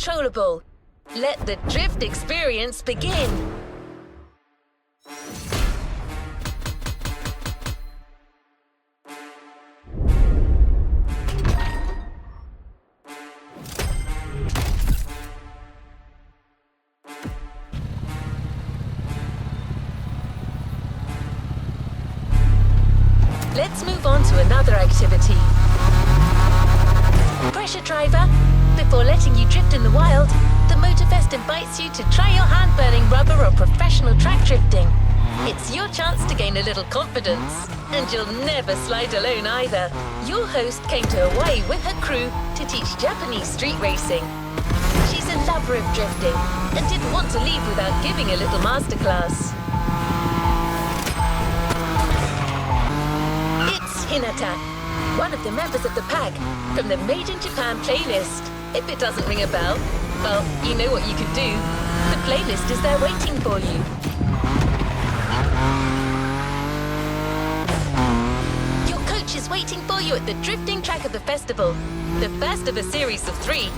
uncontrollable. Let the drift experience begin. Let's move on to another activity. Pressure driver, before letting you drift in the wild, the Motorfest invites you to try your hand-burning rubber on professional track drifting. It's your chance to gain a little confidence, and you'll never slide alone either. Your host came to Hawaii with her crew to teach Japanese street racing. She's a lover of drifting and didn't want to leave without giving a little masterclass. Hinata, one of the members of the pack from the Made in Japan playlist. If it doesn't ring a bell, well, you know what you can do. The playlist is there waiting for you. Your coach is waiting for you at the drifting track of the festival, the first of a series of 3.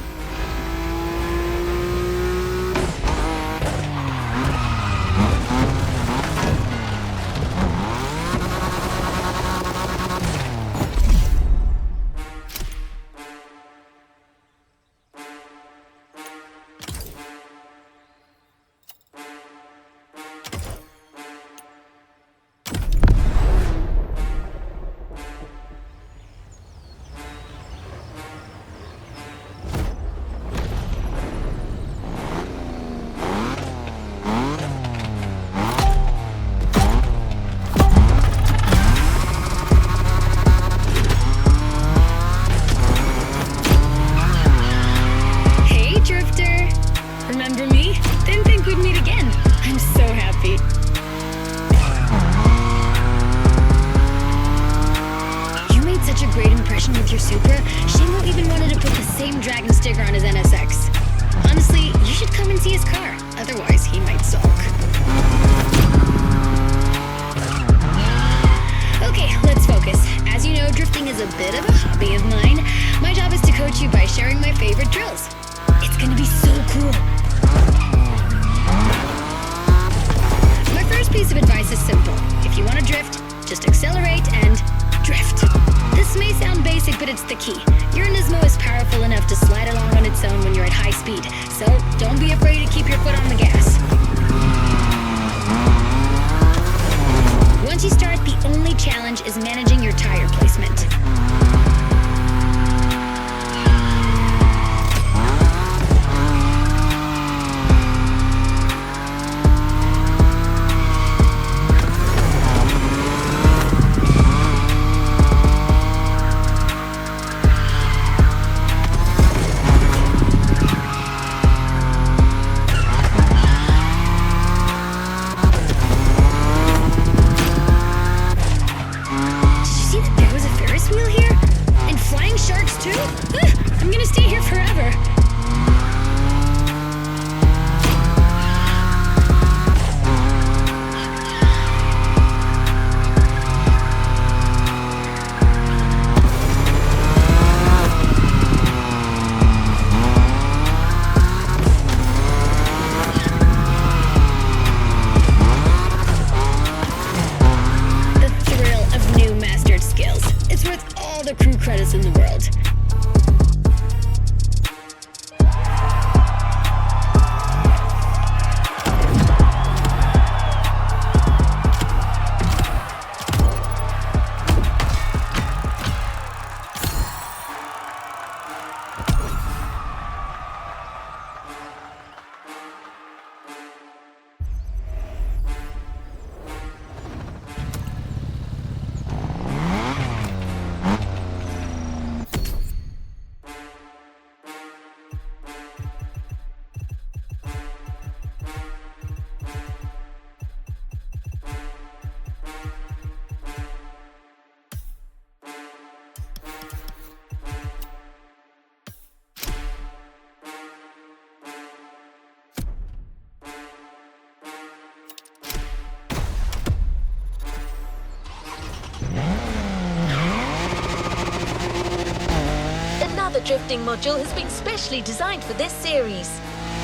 drifting module has been specially designed for this series.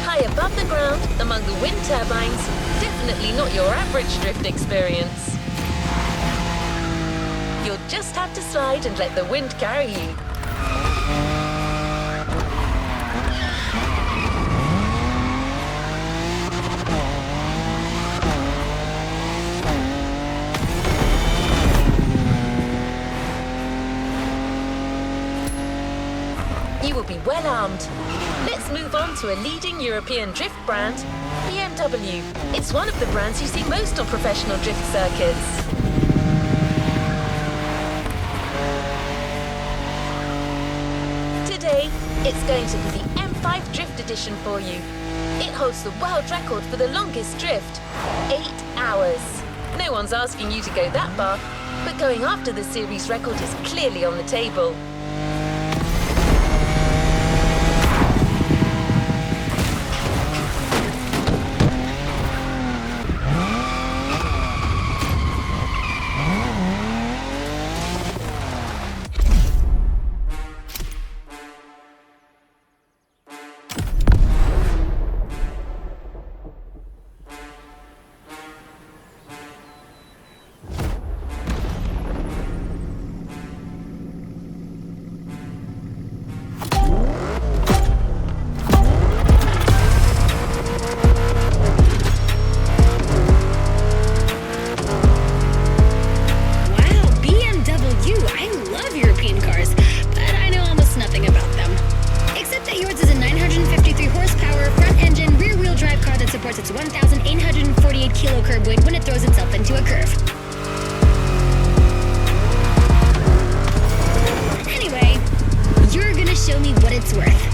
High above the ground, among the wind turbines, definitely not your average drift experience. You'll just have to slide and let the wind carry you. You will be well armed. Let's move on to a leading European drift brand, BMW. It's one of the brands you see most on professional drift circuits. Today, it's going to be the M5 Drift Edition for you. It holds the world record for the longest drift, 8 hours. No one's asking you to go that far, but going after the series record is clearly on the table. Its 1,848 kilo curb weight when it throws itself into a curve. Anyway, you're gonna show me what it's worth.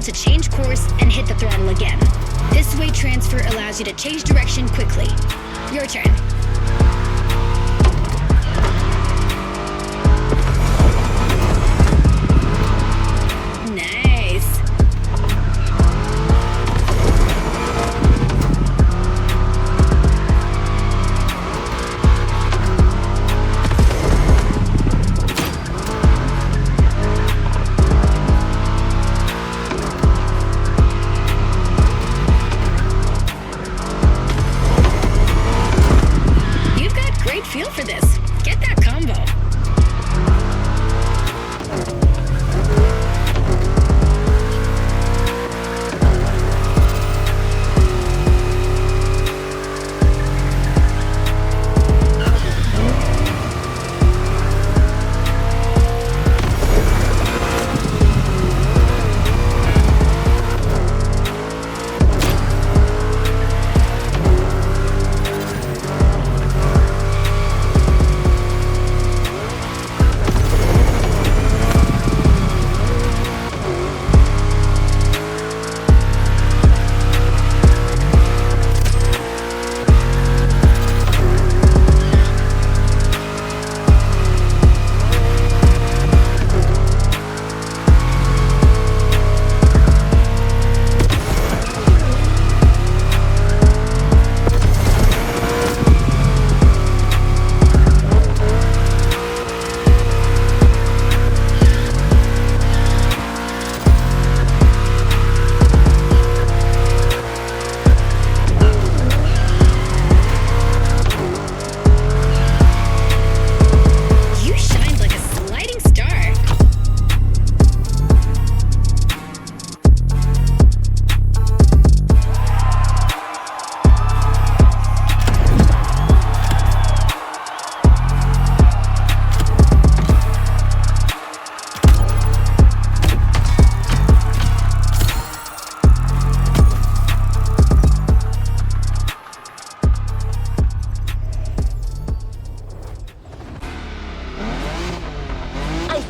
To change course and hit the throttle again. This weight transfer allows you to change direction quickly. Your turn. Nice.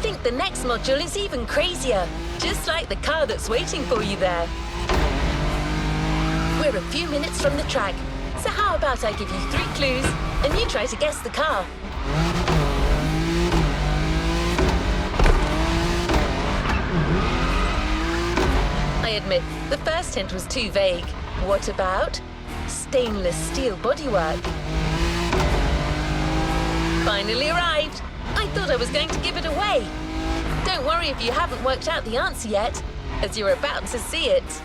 think the next module is even crazier, just like the car that's waiting for you there. We're a few minutes from the track, so how about I give you 3 clues and you try to guess the car? I admit, the first hint was too vague. What about stainless steel bodywork? Finally arrived! I thought I was going to give it away. Don't worry if you haven't worked out the answer yet, as you're about to see it.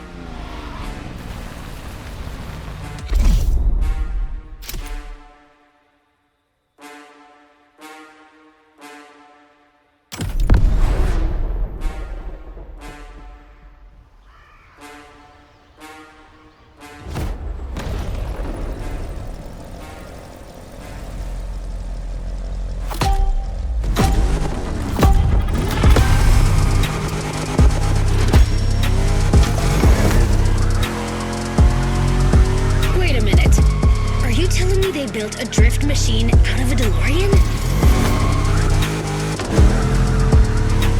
Built a drift machine out of a DeLorean?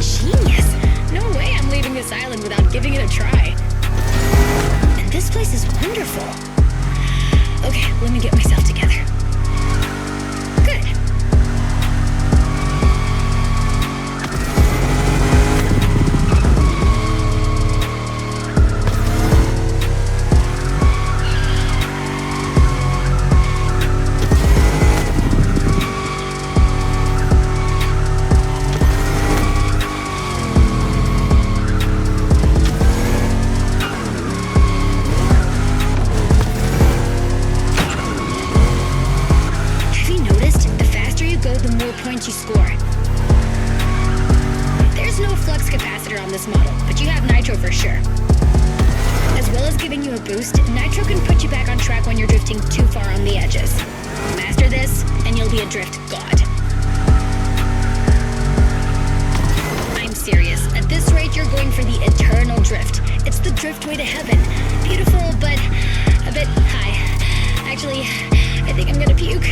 Genius! No way I'm leaving this island without giving it a try. And this place is wonderful. Okay, let me get myself together. Good. You score. There's no flux capacitor on this model, but you have nitro for sure. As well as giving you a boost, nitro can put you back on track when you're drifting too far on the edges. Master this, and you'll be a drift god. I'm serious. At this rate, you're going for the eternal drift. It's the drift way to heaven. Beautiful, but a bit high. Actually, I think I'm gonna puke.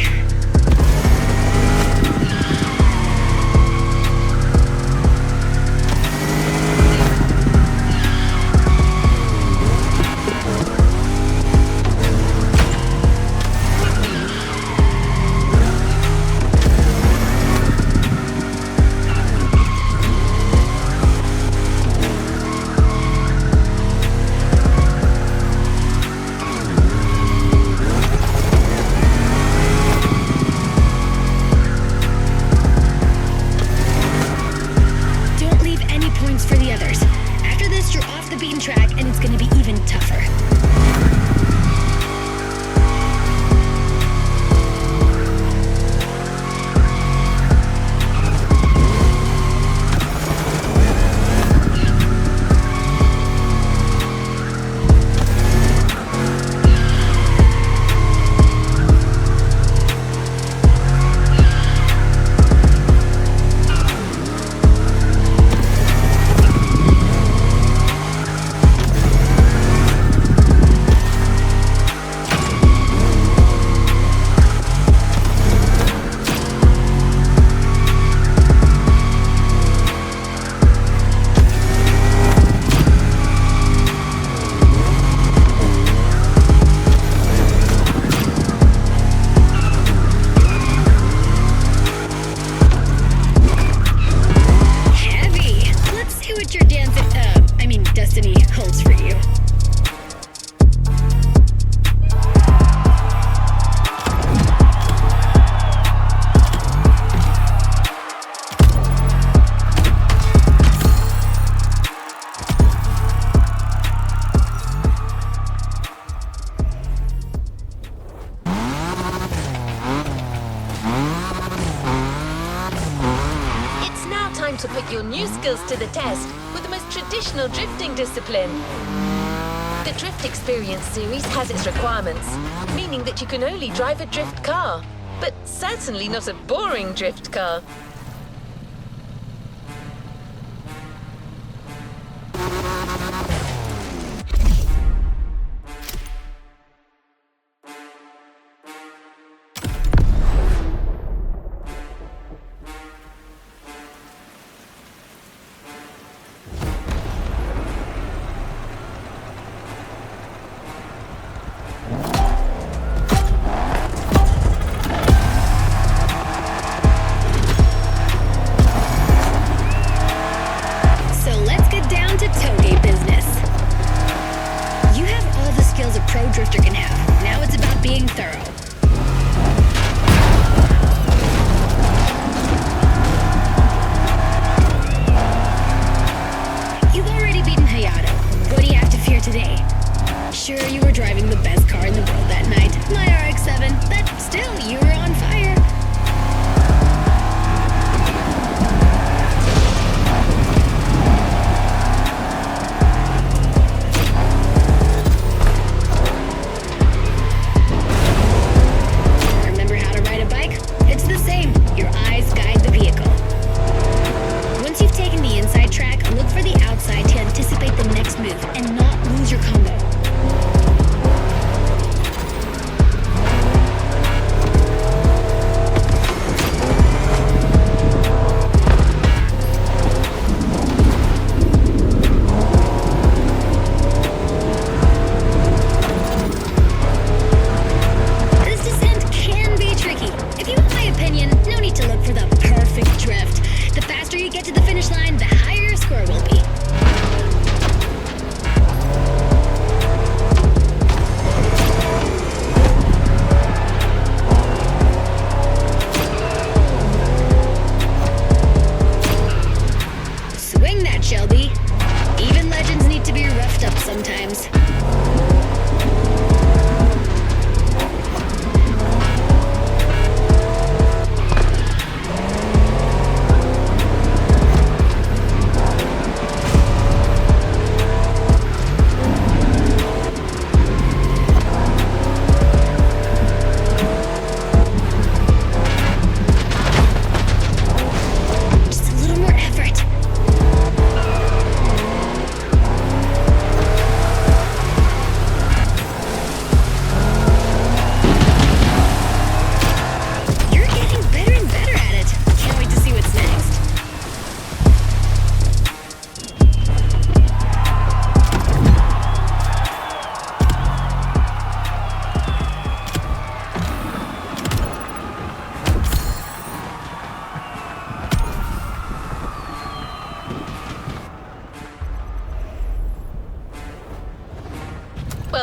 To put your new skills to the test with the most traditional drifting discipline. The Drift Experience series has its requirements, meaning that you can only drive a drift car, but certainly not a boring drift car.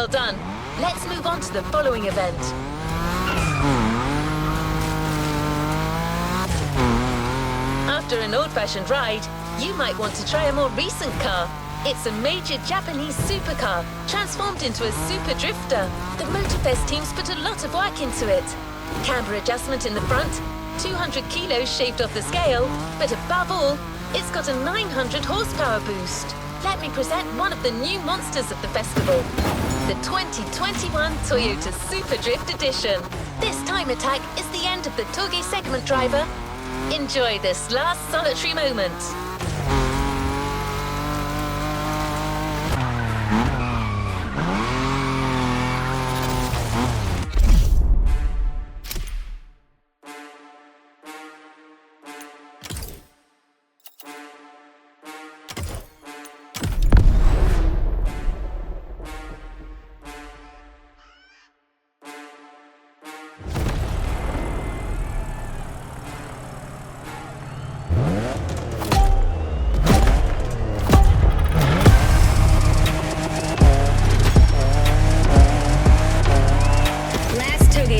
Well done. Let's move on to the following event. After an old-fashioned ride, you might want to try a more recent car. It's a major Japanese supercar, transformed into a super drifter. The Motorfest teams put a lot of work into it. Camber adjustment in the front, 200 kilos shaved off the scale, but above all, it's got a 900 horsepower boost. Let me present one of the new monsters of the festival, the 2021 Toyota Super Drift Edition. This time attack is the end of the Toge segment driver. Enjoy this last solitary moment.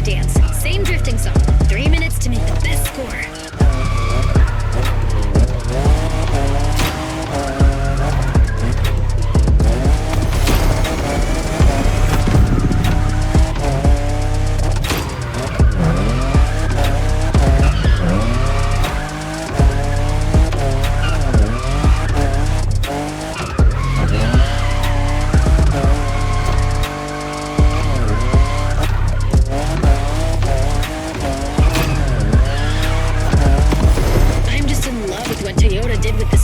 Dance. Same drifting song. 3 minutes to make the best score.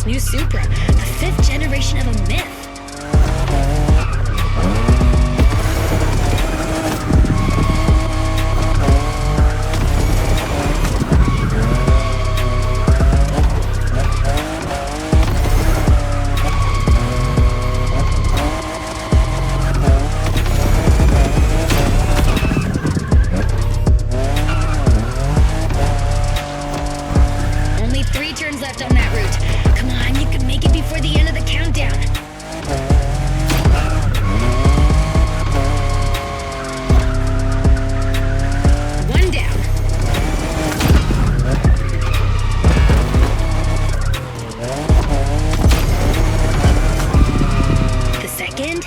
New Supra, the 5th generation of a myth. Only 3 turns left on that route. Come on, you can make it before the end of the countdown. One down. The second.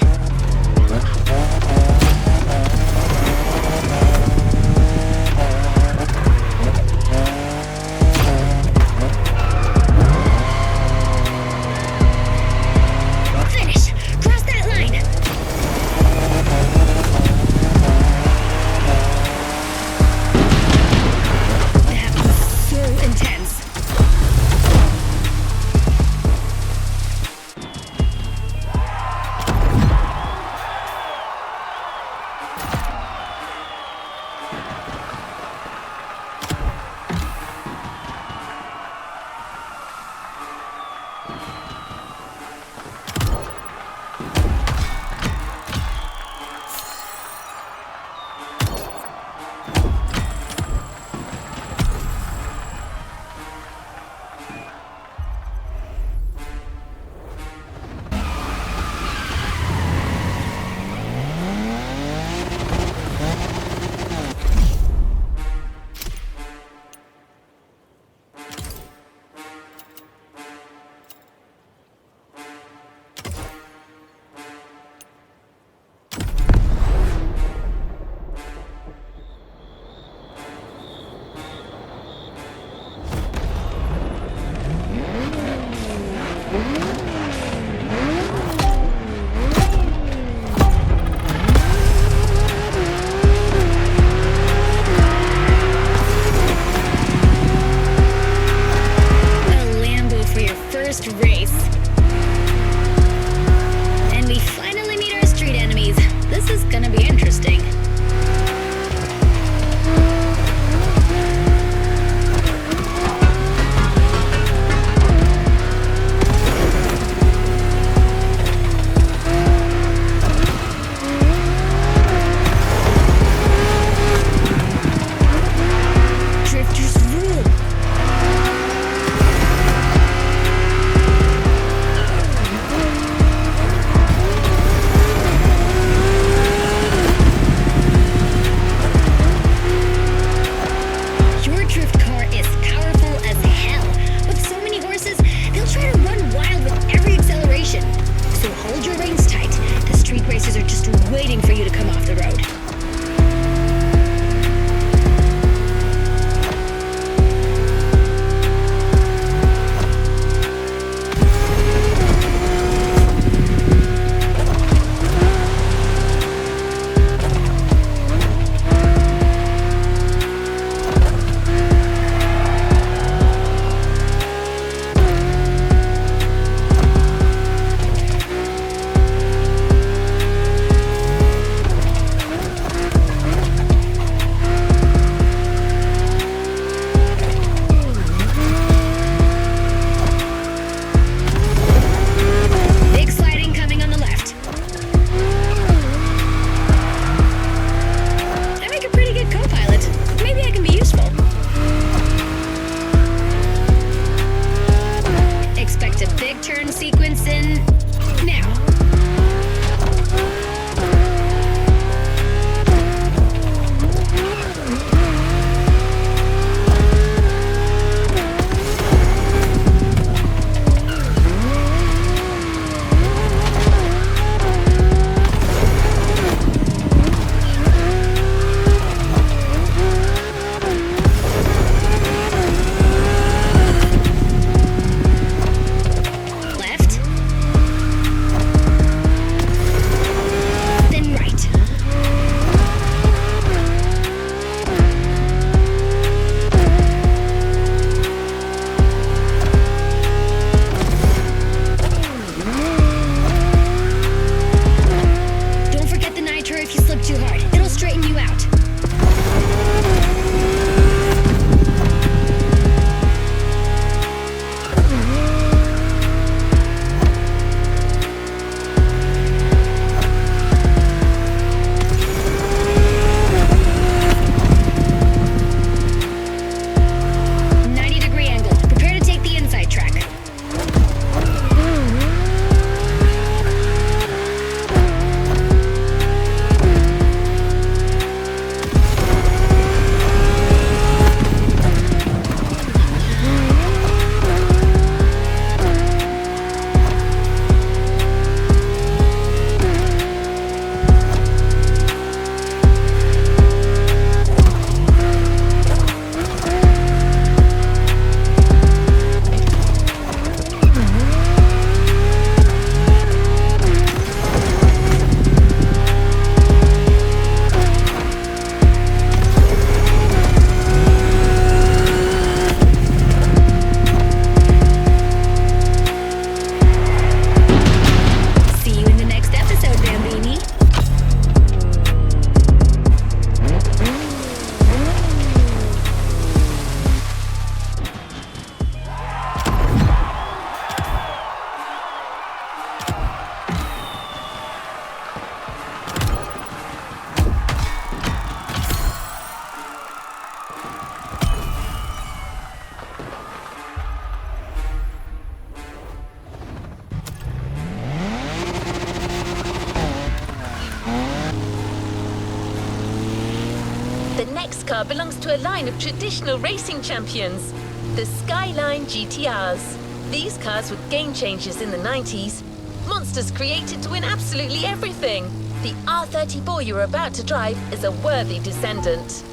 car belongs to a line of traditional racing champions, the Skyline GTRs. These cars were game changers in the 90s. Monsters created to win absolutely everything. The R34 you're about to drive is a worthy descendant.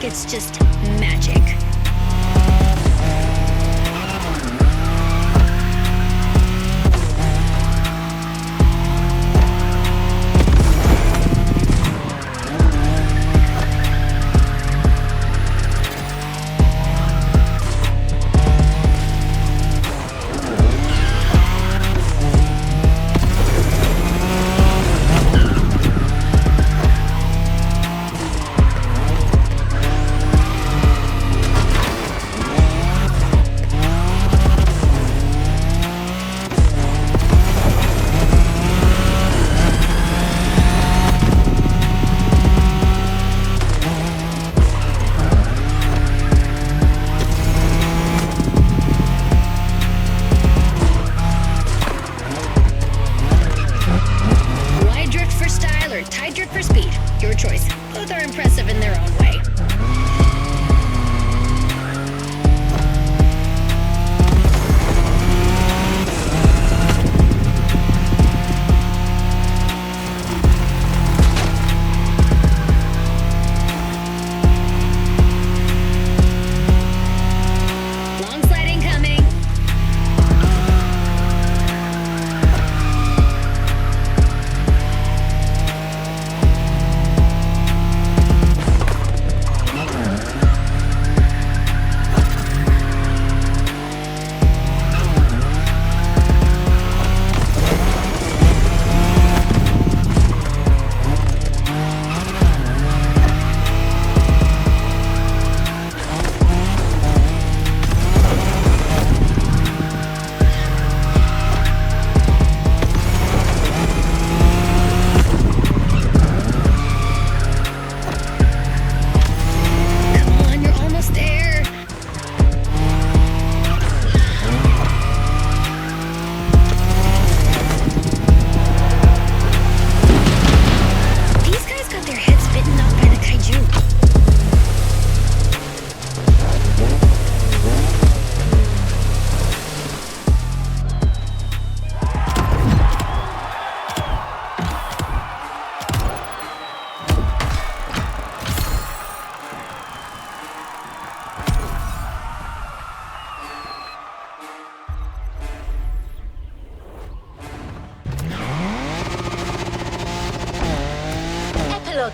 It's just magic.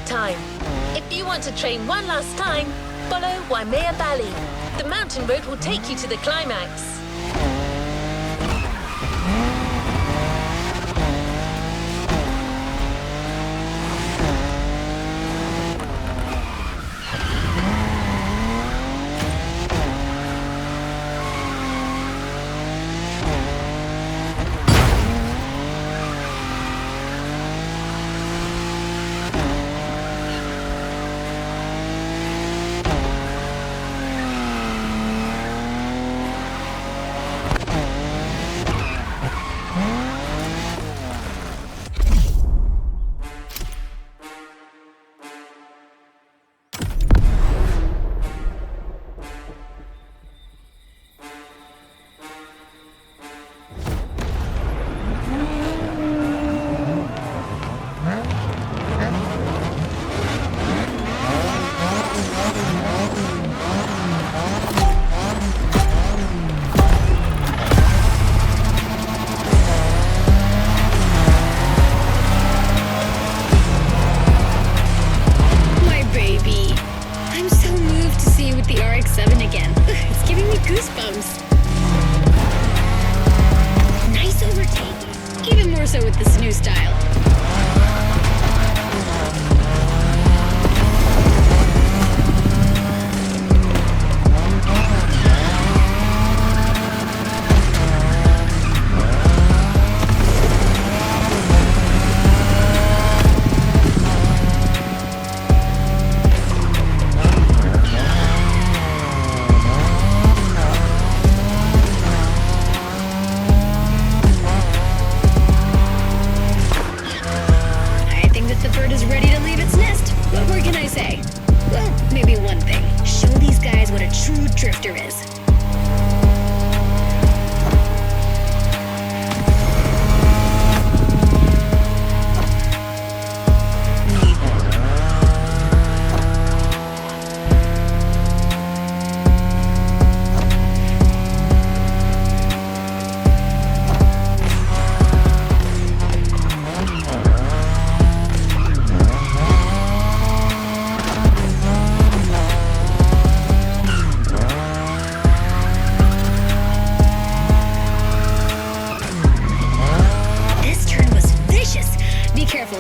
Time. If you want to train one last time, follow Waimea Valley. The mountain road will take you to the climax. Goosebumps. Nice overtake. Even more so with this new style.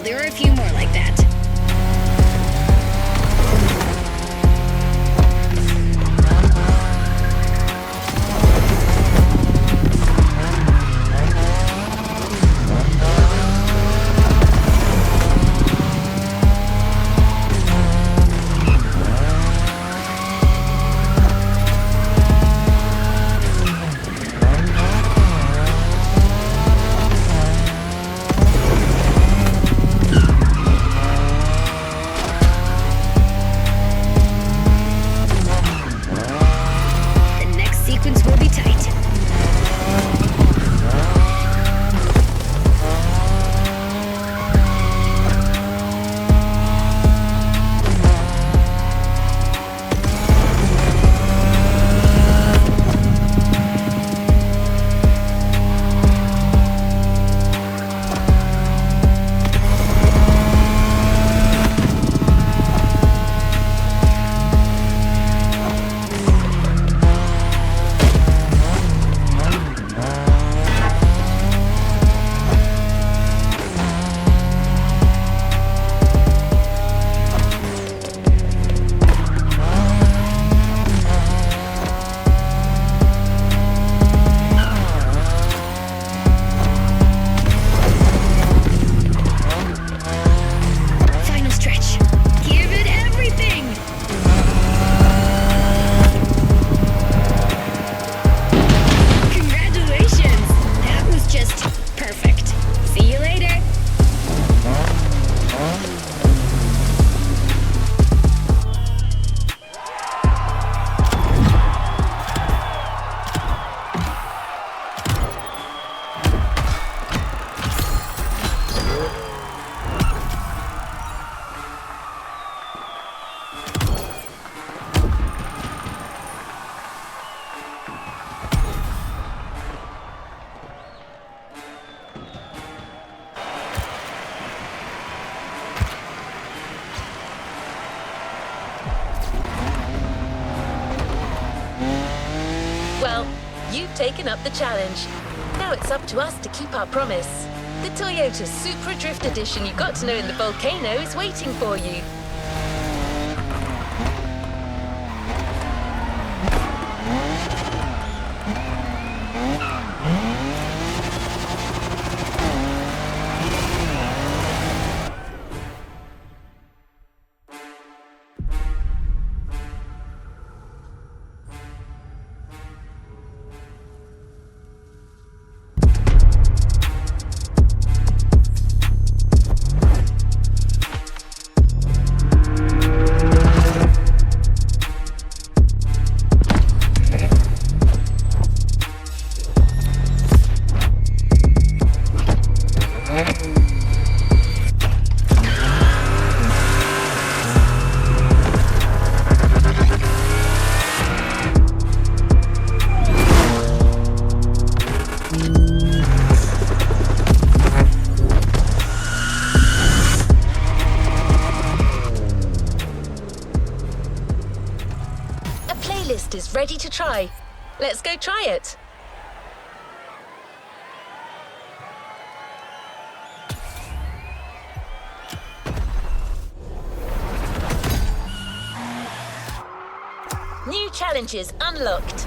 There are a few more like that. taken up the challenge. Now it's up to us to keep our promise. The Toyota Supra Drift Edition you got to know in the volcano is waiting for you. Playlist is ready to try. Let's go try it. New challenges unlocked.